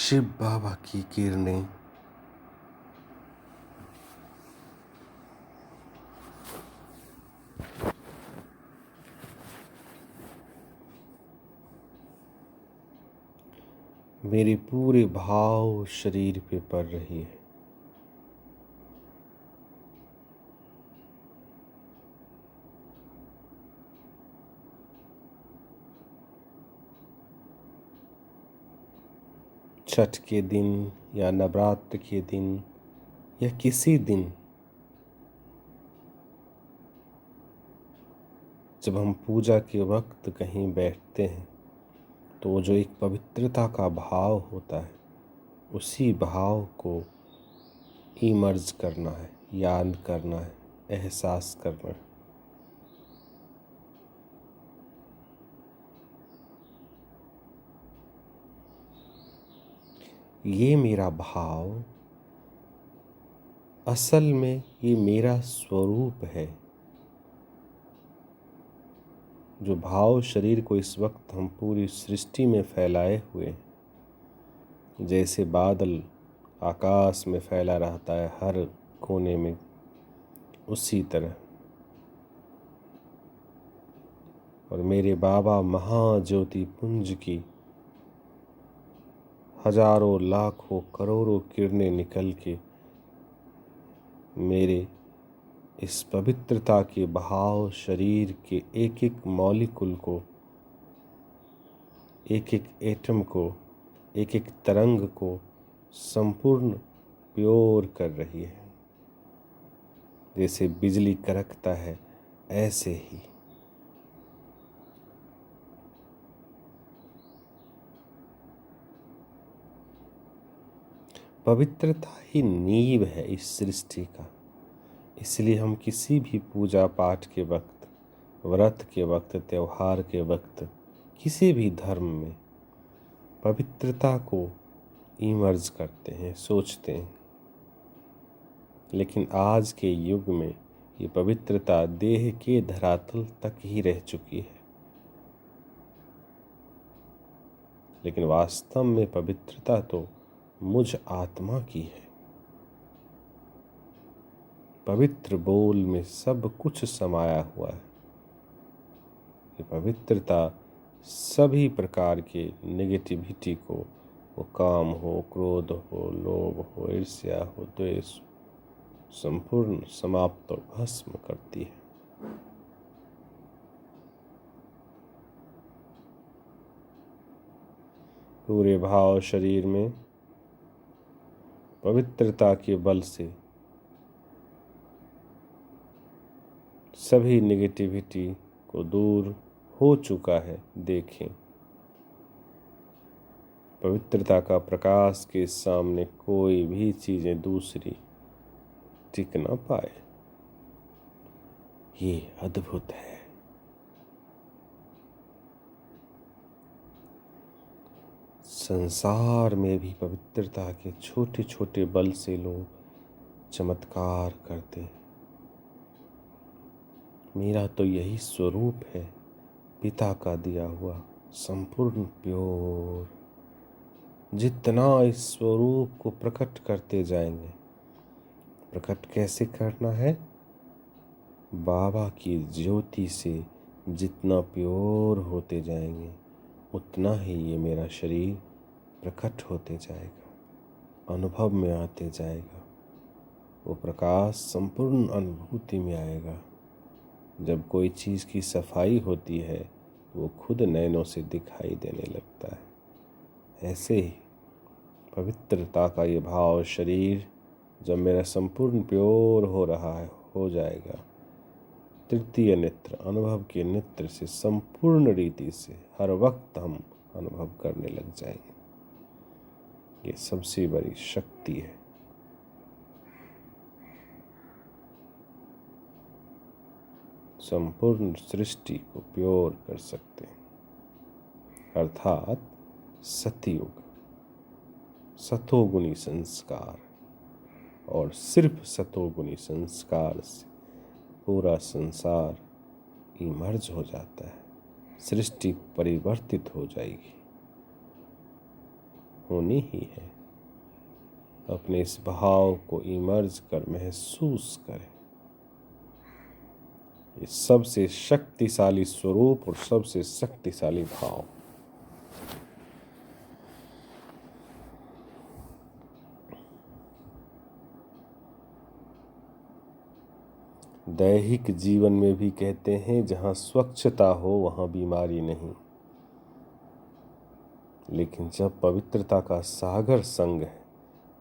शिव बाबा की किरणें मेरे पूरे भाव शरीर पे पड़ रही है। छठ के दिन या नवरात्र के दिन या किसी दिन जब हम पूजा के वक्त कहीं बैठते हैं तो जो एक पवित्रता का भाव होता है उसी भाव को इमर्ज करना है, याद करना है, एहसास करना है। ये मेरा भाव असल में ये मेरा स्वरूप है। जो भाव शरीर को इस वक्त हम पूरी सृष्टि में फैलाए हुए, जैसे बादल आकाश में फैला रहता है हर कोने में, उसी तरह। और मेरे बाबा महाज्योति पुंज की हजारों लाखों करोड़ों किरणें निकल के मेरे इस पवित्रता के भाव शरीर के एक एक मॉलिक्यूल को, एक एक एटम को, एक एक तरंग को संपूर्ण प्योर कर रही है। जैसे बिजली कड़कता है ऐसे ही पवित्रता ही नींव है इस सृष्टि का। इसलिए हम किसी भी पूजा पाठ के वक्त, व्रत के वक्त, त्योहार के वक्त, किसी भी धर्म में पवित्रता को इमर्ज करते हैं, सोचते हैं। लेकिन आज के युग में ये पवित्रता देह के धरातल तक ही रह चुकी है। लेकिन वास्तव में पवित्रता तो मुझ आत्मा की है। पवित्र बोल में सब कुछ समाया हुआ है। ये पवित्रता सभी प्रकार के नेगेटिविटी को, वो काम हो, क्रोध हो, लोभ हो, ईर्ष्या हो, द्वेष, संपूर्ण समाप्त और भस्म करती है। पूरे भाव शरीर में पवित्रता के बल से सभी नेगेटिविटी को दूर हो चुका है। देखें, पवित्रता का प्रकाश के सामने कोई भी चीजें दूसरी टिक ना पाए। ये अद्भुत है। संसार में भी पवित्रता के छोटे छोटे बल से लोग चमत्कार करते हैं। मेरा तो यही स्वरूप है, पिता का दिया हुआ संपूर्ण प्योर। जितना इस स्वरूप को प्रकट करते जाएंगे, प्रकट कैसे करना है? बाबा की ज्योति से जितना प्योर होते जाएंगे उतना ही ये मेरा शरीर प्रकट होते जाएगा, अनुभव में आते जाएगा। वो प्रकाश संपूर्ण अनुभूति में आएगा। जब कोई चीज़ की सफाई होती है वो खुद नैनों से दिखाई देने लगता है। ऐसे ही पवित्रता का ये भाव शरीर जब मेरा संपूर्ण प्योर हो रहा है, हो जाएगा, तृतीय नेत्र, अनुभव के नेत्र से संपूर्ण रीति से हर वक्त हम अनुभव करने लग जाएंगे। ये सबसे बड़ी शक्ति है। संपूर्ण सृष्टि को प्योर कर सकते हैं, अर्थात सतयुग, सतोगुणी संस्कार। और सिर्फ सतोगुणी संस्कार से पूरा संसार इमर्ज हो जाता है। सृष्टि परिवर्तित हो जाएगी। होनी ही है। अपने इस भाव को इमर्ज कर महसूस करें। ये सबसे शक्तिशाली स्वरूप और सबसे शक्तिशाली भाव। दैहिक जीवन में भी कहते हैं जहाँ स्वच्छता हो वहाँ बीमारी नहीं, लेकिन जब पवित्रता का सागर संग है,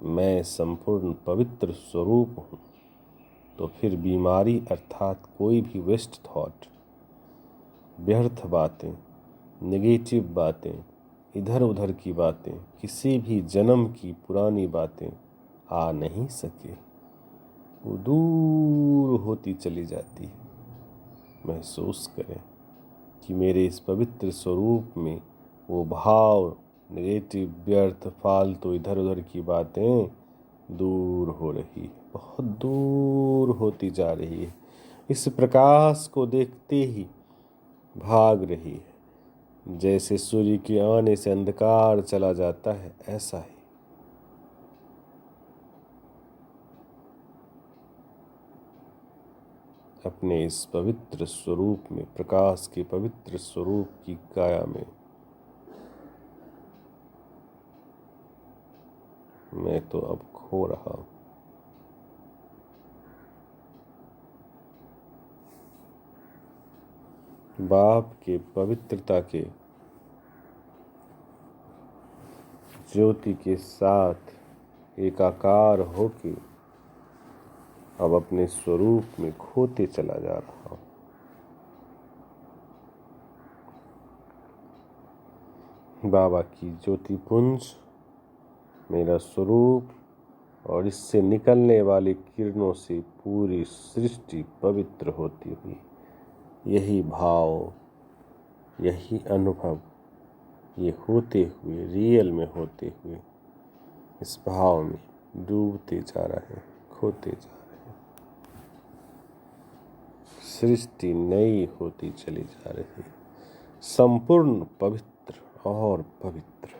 मैं संपूर्ण पवित्र स्वरूप हूँ, तो फिर बीमारी अर्थात कोई भी वेस्ट थॉट, व्यर्थ बातें, नेगेटिव बातें, इधर उधर की बातें, किसी भी जन्म की पुरानी बातें आ नहीं सके। वो दूर होती चली जाती है। महसूस करें कि मेरे इस पवित्र स्वरूप में वो भाव, नेगेटिव, व्यर्थ, फालतू, इधर उधर की बातें दूर हो रही है, बहुत दूर होती जा रही है। इस प्रकाश को देखते ही भाग रही है। जैसे सूर्य के आने से अंधकार चला जाता है, ऐसा ही अपने इस पवित्र स्वरूप में, प्रकाश के पवित्र स्वरूप की काया में मैं तो अब खो रहा हूं। बाप के पवित्रता के ज्योति के साथ एकाकार होके अब अपने स्वरूप में खोते चला जा रहा हूं। बाबा की ज्योतिपुंज मेरा स्वरूप और इससे निकलने वाली किरणों से पूरी सृष्टि पवित्र होती हुई, यही भाव, यही अनुभव, ये होते हुए, रियल में होते हुए, इस भाव में डूबते जा रहे हैं, खोते जा रहे हैं। सृष्टि नई होती चली जा रही है, संपूर्ण पवित्र और पवित्र।